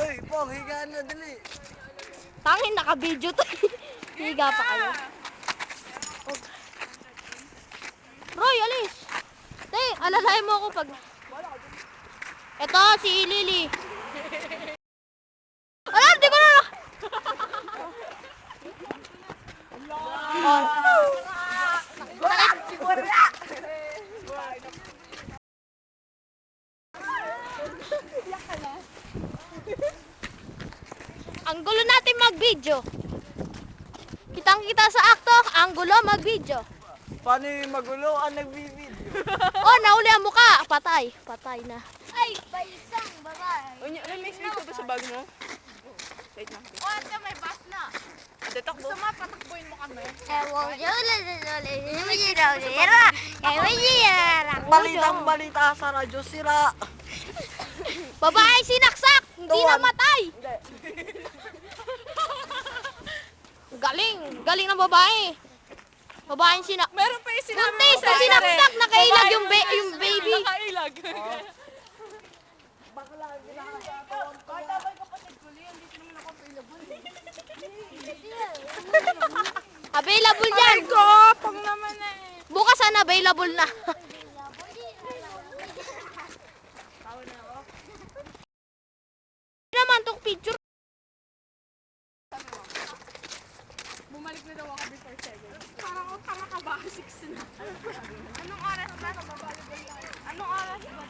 Uy, Pong, higaan na, dali. Tangin, naka-video to. Higa pa kayo. Roy, alis. Tay, alalahin mo ako pag... Ito, si Lily. Alam, di ko na... Ang gulo natin mag-video. Kitang-kita sa akto, ang gulo mag-video. Paano yung magulo ang nagbibideo? Oh, nahuli ang mukha. Patay. Patay na. Ay, may isang babae. May mix ka ba sa bag mo? Wait lang. O, ate, may bus na. Detakbo. Gusto mo, patakbuhin mo kami. Balitang balita sa radyo, sira. Babae sinaksak, hindi Tuwan. namatay. Galing, galing ng babae. Babaeng Meron pa yung sinabi buntis na sinaksak, nakailag yung baby. Nakailag. Available yan. Ko, pang naman eh. Bukas available na. Naman tong picture. Bumalik na daw ako before 7. Parang ako tama ka ba? 6 na. Anong oras ba? Anong oras ba?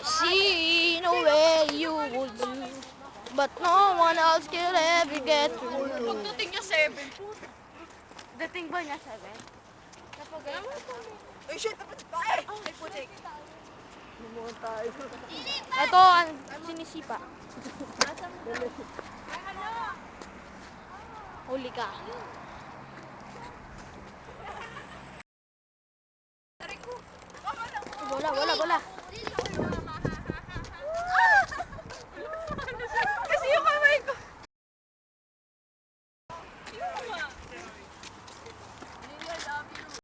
See no way you would do, but no one else can ever get to you. Pagdating niya 7. Dating ba niya 7? Ay, shit! Ay, putik. Lumuhan tayo. Ito ang sinisipa. Huli ka. Bola.